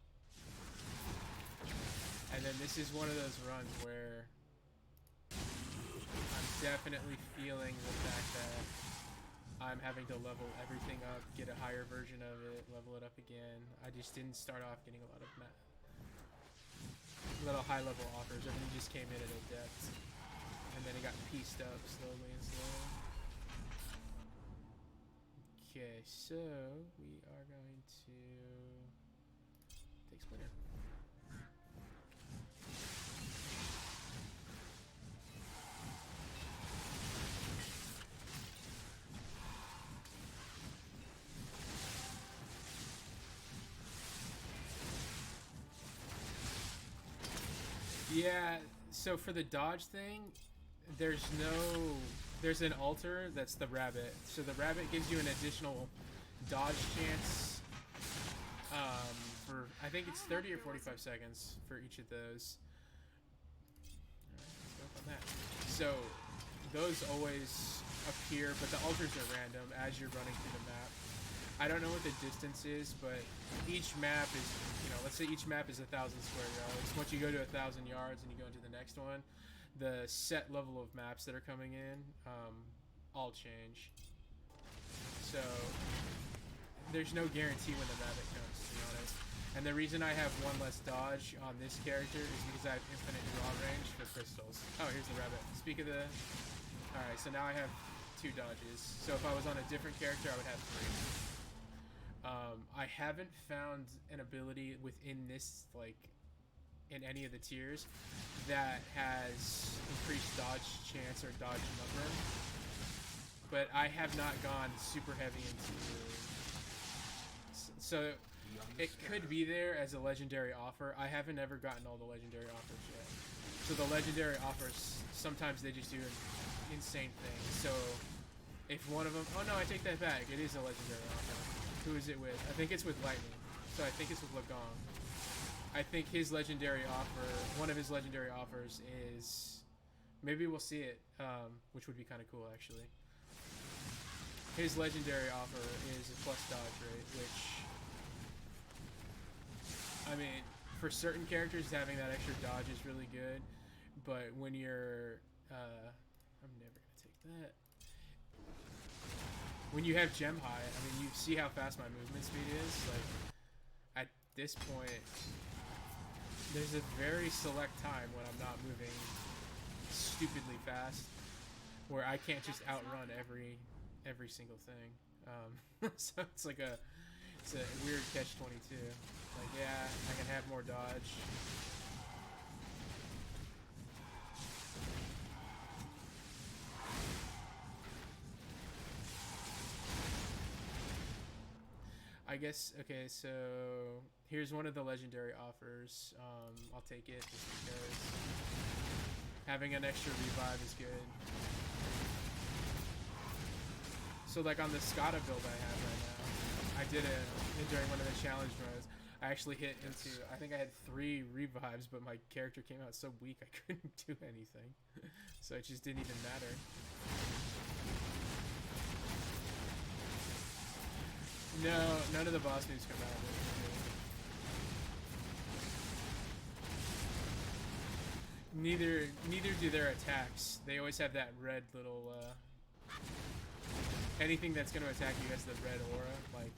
Speaker 1: And then this is one of those runs where I'm definitely feeling the fact that I'm having to level everything up, get a higher version of it, level it up again. I just didn't start off getting a lot of little high level offers. Everything just came in at a depth. And then it got pieced up slowly and slowly. Okay, so we are going to take Splinter. Yeah, so for the dodge thing, there's an altar that's the rabbit. So the rabbit gives you an additional dodge chance for, I think it's 30 or 45 seconds for each of those. Alright, let's go up on that. So those always appear, but the altars are random as you're running through the map. I don't know what the distance is, but each map is, you know, let's say each map is 1,000 square yards. Once you go to 1,000 yards and you go into the next one, the set level of maps that are coming in all change. So there's no guarantee when the rabbit comes, to be honest. And the reason I have one less dodge on this character is because I have infinite draw range for crystals. Oh, here's the rabbit. Speak of the... Alright, so now I have 2 dodges. So if I was on a different character, I would have 3. I haven't found an ability within this, like, in any of the tiers that has increased dodge chance or dodge number. But I have not gone super heavy into... So it could be there as a legendary offer. I haven't ever gotten all the legendary offers yet. So the legendary offers, sometimes they just do insane things. So if one of them... Oh no, I take that back. It is a legendary offer. Who is it with? I think it's with Lightning. So I think it's with Lagong. I think his legendary offer, one of his legendary offers is... Maybe we'll see it, which would be kind of cool, actually. His legendary offer is a plus dodge rate, which... I mean, for certain characters, having that extra dodge is really good. But when you're... I'm never going to take that. When you have gem high, I mean, you see how fast my movement speed is. Like, at this point, there's a very select time when I'm not moving stupidly fast, where I can't just outrun every single thing. So it's like it's a weird catch-22. Like, yeah, I can have more dodge. I guess, okay, so here's one of the legendary offers. I'll take it just because having an extra revive is good. So like on the Skada build I have right now, I did it during one of the challenge modes. I actually hit into, I think I had 3 revives, but my character came out so weak I couldn't do anything. So it just didn't even matter. No, none of the boss moves come out of it. Neither do their attacks. They always have that red little, anything that's going to attack you has the red aura, like,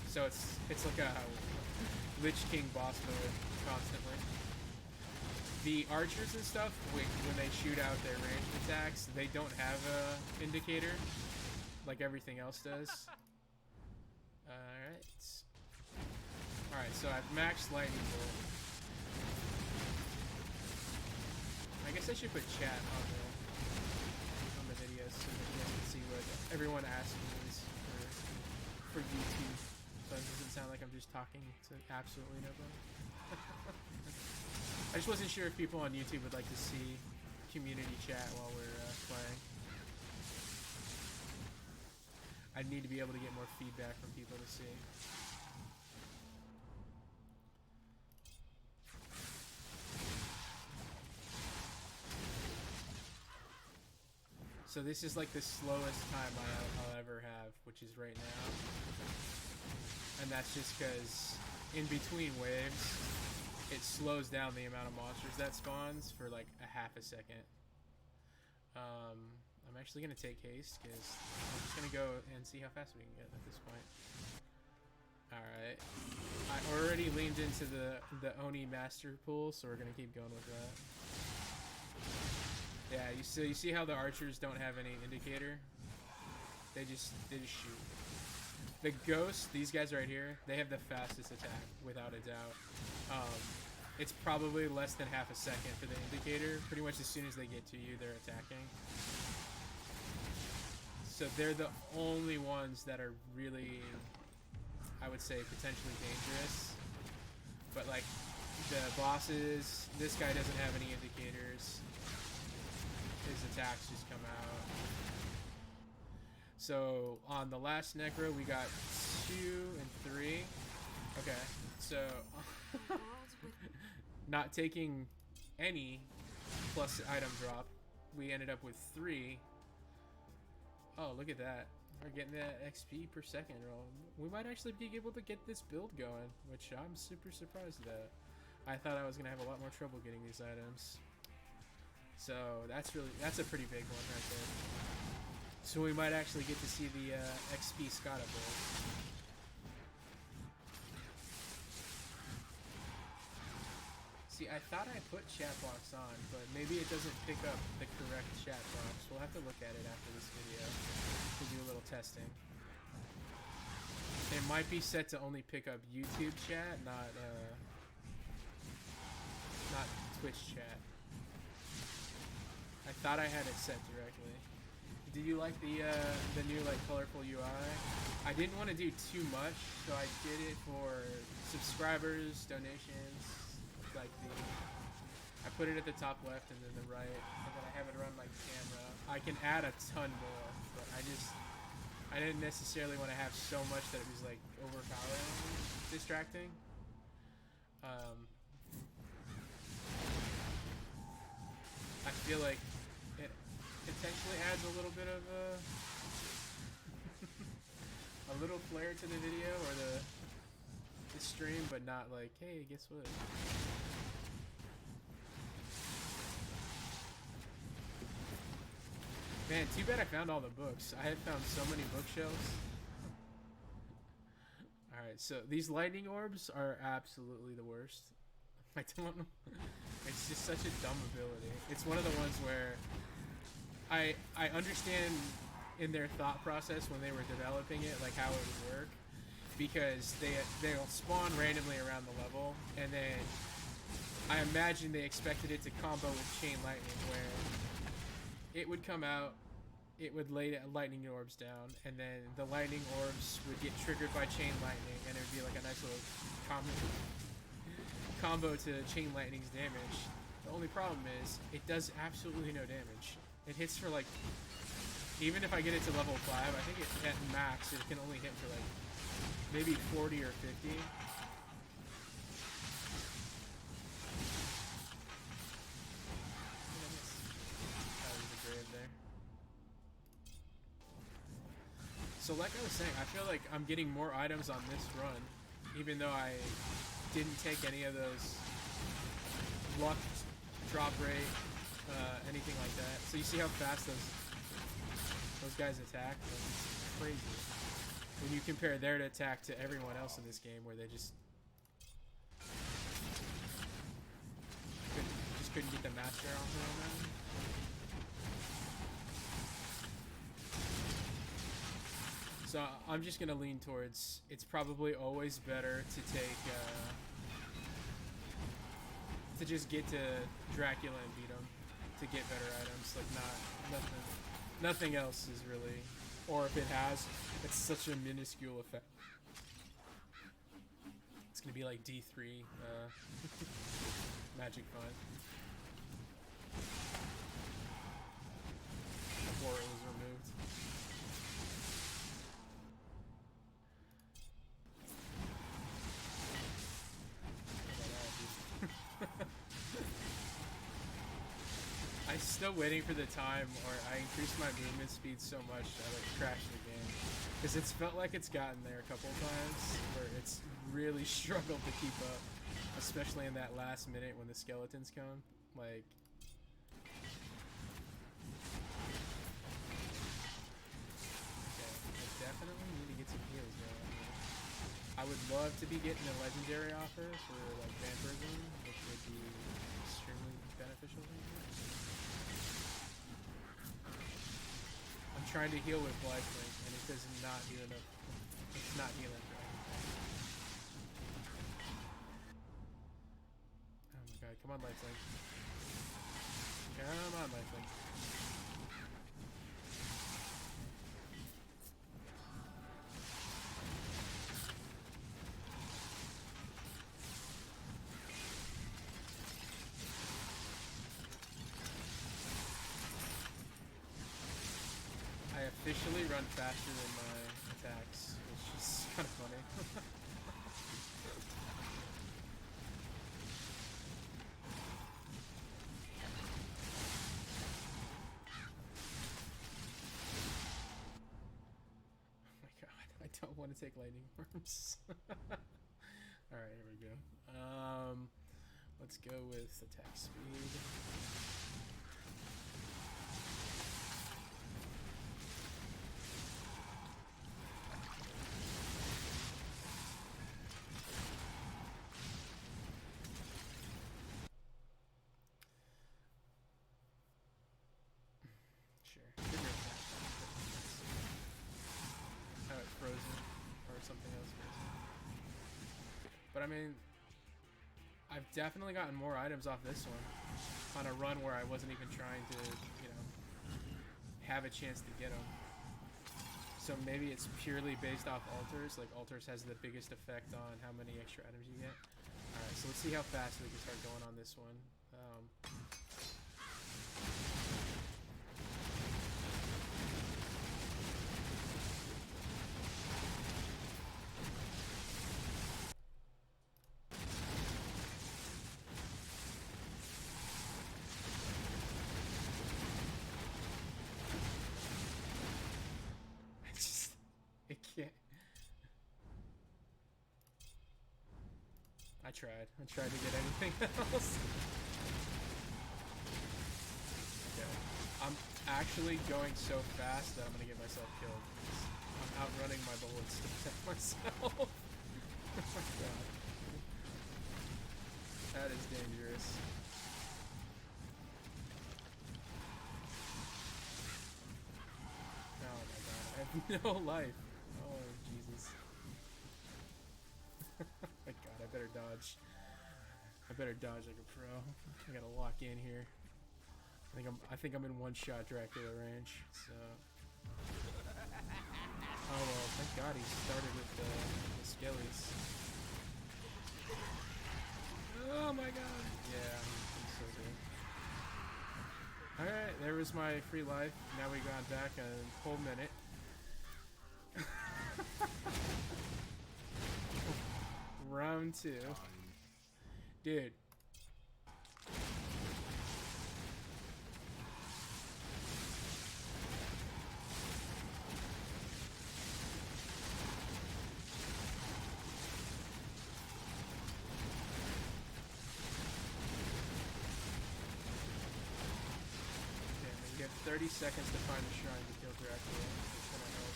Speaker 1: so it's like a Lich King boss mode constantly. The archers and stuff, when they shoot out their ranged attacks, they don't have a indicator, like everything else does. Alright, so I've maxed Lightning Bolt. I guess I should put chat on the videos so that you guys can see what everyone asking is for YouTube. So it doesn't sound like I'm just talking to absolutely nobody. I just wasn't sure if people on YouTube would like to see community chat while we're playing. I'd need to be able to get more feedback from people to see. So this is like the slowest time I'll ever have, which is right now. And that's just because in between waves, it slows down the amount of monsters that spawns for like a half a second. I'm actually going to take haste because I'm just going to go and see how fast we can get at this point. Alright. I already leaned into the Oni master pool, so we're going to keep going with that. Yeah, you see how the archers don't have any indicator? They just shoot. The ghosts, these guys right here, they have the fastest attack, without a doubt. It's probably less than half a second for the indicator. Pretty much as soon as they get to you, they're attacking. So they're the only ones that are really, I would say, potentially dangerous. But like the bosses, this guy doesn't have any indicators. His attacks just come out. So on the last Necro, we got 2 and 3. Okay, so not taking any plus item drop, we ended up with 3. Oh, look at that. We're getting that XP per second roll. We might actually be able to get this build going, which I'm super surprised at. I thought I was gonna have a lot more trouble getting these items. So that's a pretty big one right there. So we might actually get to see the XP Scotta build. See, I thought I put chat box on, but maybe it doesn't pick up the correct chat box. We'll have to look at it after this video to do a little testing. It might be set to only pick up YouTube chat, not Twitch chat. I thought I had it set directly. Do you like the new like colorful UI? I didn't want to do too much, so I did it for subscribers, donations. Like I put it at the top left and then the right, and then I have it run like camera. I can add a ton more, but I didn't necessarily want to have so much that it was like overpowering, distracting. I feel like it potentially adds a little bit of a little flair to the video or the stream, but not like, hey, guess what? Man, too bad I found all the books. I had found so many bookshelves. Alright, so these lightning orbs are absolutely the worst. I don't know. It's just such a dumb ability. It's one of the ones where I understand in their thought process when they were developing it, like how it would work. Because they'll spawn randomly around the level, and then I imagine they expected it to combo with Chain Lightning, where it would come out, it would lay lightning orbs down, and then the lightning orbs would get triggered by Chain Lightning, and it would be like a nice little combo to Chain Lightning's damage. The only problem is, it does absolutely no damage. It hits for like, even if I get it to level 5, I think at max it can only hit for like, maybe 40 or 50. So like I was saying, I feel like I'm getting more items on this run, even though I didn't take any of those luck, drop rate, anything like that. So you see how fast those guys attack? It's crazy. When you compare their attack to everyone else in this game, where they just couldn't get the master off on them. So I'm just gonna lean towards, it's probably always better to take to just get to Dracula and beat him to get better items. Like nothing else is really, or if it has, it's such a minuscule effect. It's gonna be like D3 Magic Fun. Before it was removed. I I'm still waiting for the time, or I increased my movement speed so much that it crashed the game. Because it's felt like it's gotten there a couple times, where it's really struggled to keep up. Especially in that last minute when the skeletons come. Like... Okay, I definitely need to get some heals going here. I would love to be getting a legendary offer for like vampirism, which would be extremely beneficial. I'm trying to heal with lifelink, and it does not do enough. It's not healing for anything. Oh my god, come on lifelink. Come on lifelink. I officially run faster than my attacks, which is kind of funny. Oh my god, I don't want to take lightning worms. Alright, here we go. Let's go with attack speed. Something else frozen. But I mean, I've definitely gotten more items off this one on a run where I wasn't even trying to, you know, have a chance to get them. So maybe it's purely based off altars. Like altars has the biggest effect on how many extra items you get. Alright, so let's see how fast we can start going on this one. It can't. I tried to get anything else. Okay. I'm actually going so fast that I'm gonna get myself killed. I'm outrunning my bullets to protect myself. Oh my god. That is dangerous. Oh my god, I have no life. Oh Jesus. My god, I better dodge. I better dodge like a pro. I gotta lock in here. I think I'm in one-shot Dracula range, so... Oh well, thank god he started with the skellies. Oh my god! Yeah, I'm so good. Alright, there was my free life. Now we got back a whole minute. Round 2. Dude. You have 30 seconds to find the shrine to kill Dracula. It's gonna help.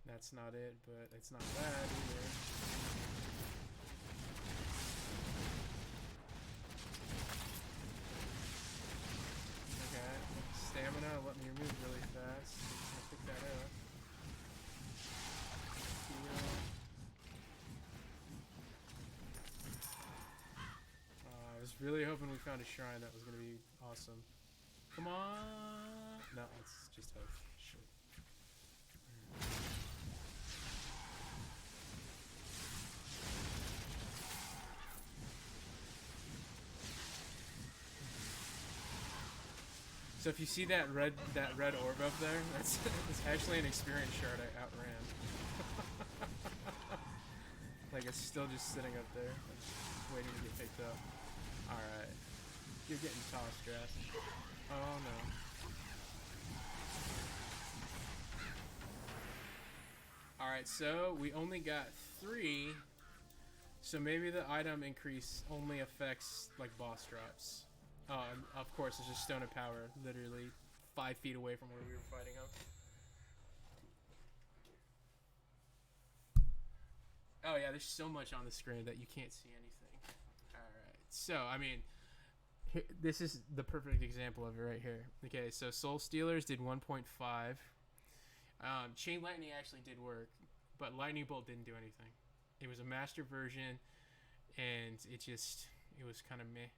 Speaker 1: That's not it, but it's not bad either. Okay, stamina let me move really fast. I'm gonna pick that up. Heal. I was really hoping we found a shrine that was gonna be awesome. Come on! No, it's just health. Shit. So if you see that red orb up there, that's it's actually an experience shard I outran. Like it's still just sitting up there, waiting to get picked up. Alright. You're getting tossed, Draft. Oh no. Alright, so we only got 3. So maybe the item increase only affects like boss drops. Oh, and of course, it's just Stone of Power, literally 5 feet away from where we were fighting him. Oh yeah, there's so much on the screen that you can't see anything. Alright, so I mean, this is the perfect example of it right here. Okay, so Soul Stealers did 1.5. Chain Lightning actually did work, but Lightning Bolt didn't do anything. It was a master version, and it was kind of meh.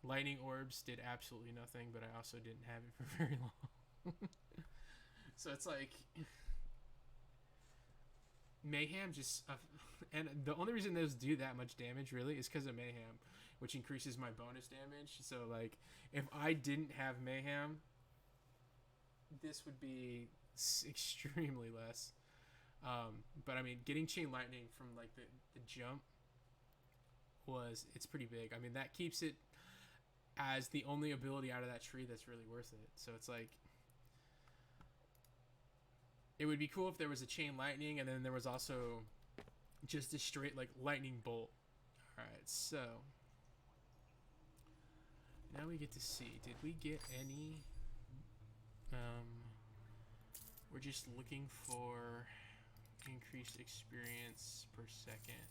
Speaker 1: Lightning Orbs did absolutely nothing, but I also didn't have it for very long. So it's like Mayhem just and the only reason those do that much damage really is because of Mayhem, which increases my bonus damage. So like if I didn't have Mayhem, this would be extremely less. But I mean, getting Chain Lightning from like the jump it's pretty big. I mean, that keeps it as the only ability out of that tree that's really worth it. So it's like, it would be cool if there was a Chain Lightning and then there was also just a straight like Lightning Bolt. All right, so now we get to see, did we get any? We're just looking for increased experience per second.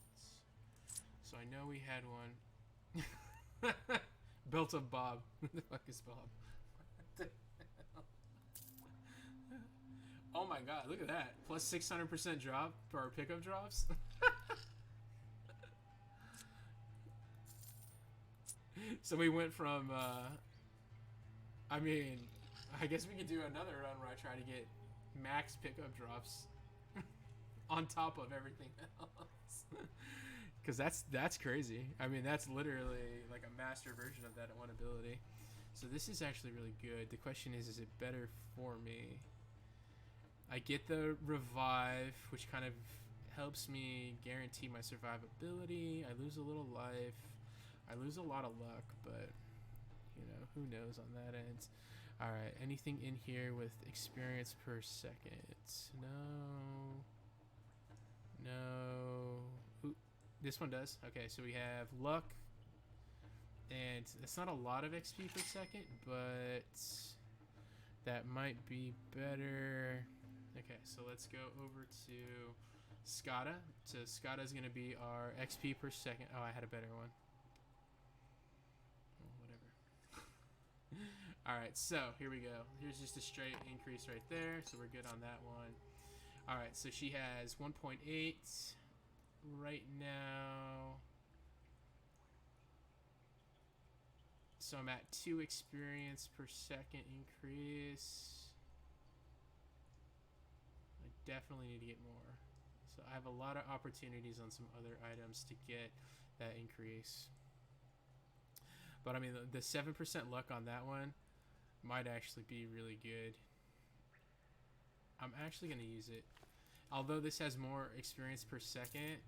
Speaker 1: So I know we had one. Belt of Bob. Who the fuck is Bob? What the hell? Oh my god, look at that. Plus 600% drop for our pickup drops. So we went from, I mean, I guess we could do another run where I try to get max pickup drops on top of everything else. Because that's crazy. I mean, that's literally like a master version of that one ability. So this is actually really good. The question is it better for me? I get the revive, which kind of helps me guarantee my survivability. I lose a little life. I lose a lot of luck, but you know, who knows on that end. Alright, anything in here with experience per second? No. No. Ooh, this one does. Okay, so we have luck. And it's not a lot of XP per second, but that might be better. Okay, so let's go over to Skada. So Skada is going to be our XP per second. Oh, I had a better one. Alright, so here we go. Here's just a straight increase right there, so we're good on that one. Alright, so she has 1.8 right now. So I'm at 2 experience per second increase. I definitely need to get more. So I have a lot of opportunities on some other items to get that increase. But I mean, the 7% luck on that one might actually be really good. I'm actually going to use it. Although this has more experience per second,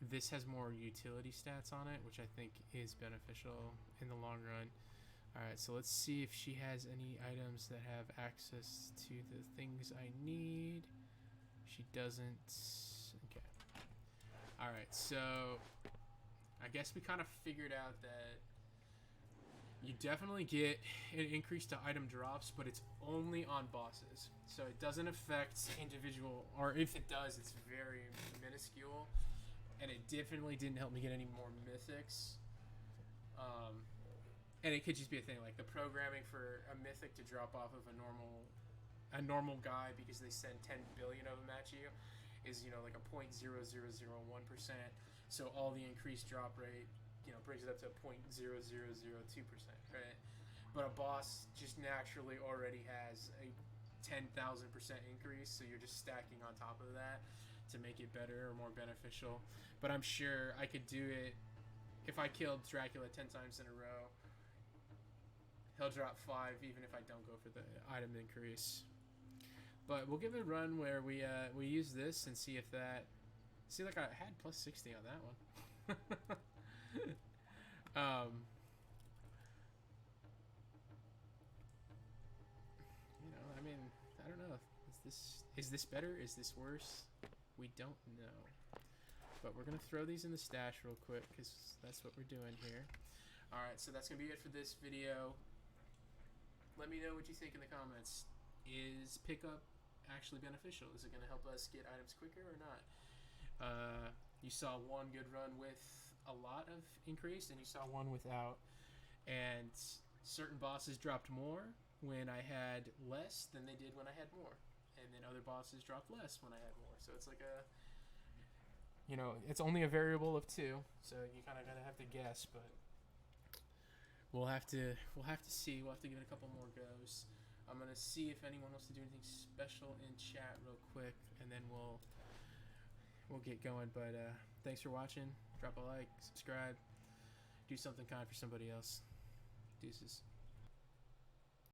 Speaker 1: this has more utility stats on it, which I think is beneficial in the long run. Alright, so let's see if she has any items that have access to the things I need. She doesn't. Okay. Alright, so I guess we kind of figured out that you definitely get an increase to item drops, but it's only on bosses. So it doesn't affect individual, or if it does, it's very minuscule. And it definitely didn't help me get any more mythics. And it could just be a thing, like the programming for a mythic to drop off of a normal guy because they send 10 billion of them at you is, you know, like a 0.0001%. So all the increased drop rate, you know, brings it up to 0.0002%, right? But a boss just naturally already has a 10,000% increase, so you're just stacking on top of that to make it better or more beneficial. But I'm sure I could do it if I killed Dracula 10 times in a row. He'll drop 5 even if I don't go for the item increase. But we'll give it a run where we use this and see if that. See, like I had plus 60 on that one. is this better? Is this worse? We don't know. But we're gonna throw these in the stash real quick because that's what we're doing here. All right, so that's gonna be it for this video. Let me know what you think in the comments. Is pickup actually beneficial? Is it gonna help us get items quicker or not? You saw one good run with a lot of increase, and you saw one without. And certain bosses dropped more when I had less than they did when I had more. And then other bosses dropped less when I had more. So it's like a, you know, it's only a variable of 2, so you kind of gotta have to guess. But we'll have to see. We'll have to give it a couple more goes. I'm gonna see if anyone wants to do anything special in chat real quick, and then we'll get going. But thanks for watching. Drop a like, subscribe, do something kind for somebody else. Deuces.